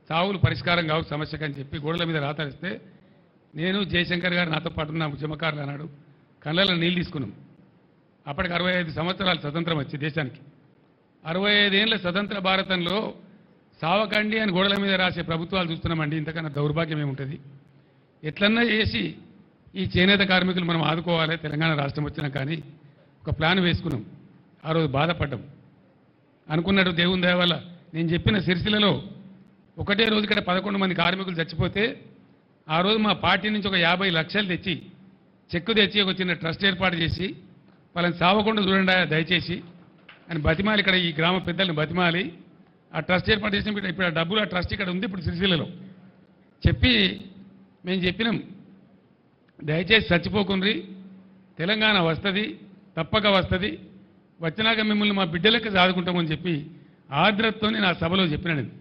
చావులు పరిష్కారం కావు సమస్యకు అని చెప్పి గోడల మీద రాతరిస్తే నేను జయశంకర్ గారు నాతో పాటు ఉన్న ఉద్యమకారులు అన్నాడు కళ్ళలో నీళ్ళు తీసుకున్నాం. అప్పటికి 65 సంవత్సరాలు స్వతంత్రం వచ్చి దేశానికి 65 ఏళ్ళ స్వతంత్ర భారతంలో సావకండి అని గోడల మీద రాసే ప్రభుత్వాలు చూస్తున్నామండి. ఇంతకన్నా దౌర్భాగ్యం ఏముంటుంది? ఎట్లన్నా చేసి ఈ చేనేత కార్మికులు మనం ఆదుకోవాలి. తెలంగాణ రాష్ట్రం వచ్చినా కానీ ఒక ప్లాన్ వేసుకున్నాం. ఆ రోజు బాధపడ్డాం. అనుకున్నట్టు దేవుని దయ వల్ల నేను చెప్పిన సిరిసిల్లలో ఒకటే రోజు ఇక్కడ 11 మంది కార్మికులు చచ్చిపోతే ఆ రోజు మా పార్టీ నుంచి ఒక 50 లక్షలు తెచ్చి చెక్కు తెచ్చి ఒక చిన్న ట్రస్ట్ ఏర్పాటు చేసి వాళ్ళని సావకుండా చూడండి దయచేసి అని బతిమాలి ఇక్కడ ఈ గ్రామ పెద్దల్ని బతిమాలి ఆ ట్రస్ట్ ఏర్పాటు చేసిన ఇప్పుడు ఆ డబ్బులు ఆ ట్రస్ట్ ఇక్కడ ఉంది ఇప్పుడు సిరిసిల్లలో చెప్పి మేము చెప్పినాం దయచేసి చచ్చిపోకుండ్రి తెలంగాణ వస్తుంది తప్పక వస్తుంది వచ్చినాక మిమ్మల్ని మా బిడ్డలకి సాదుకుంటామని చెప్పి ఆర్ద్రతతో నేను ఆ సభలో చెప్పినాను.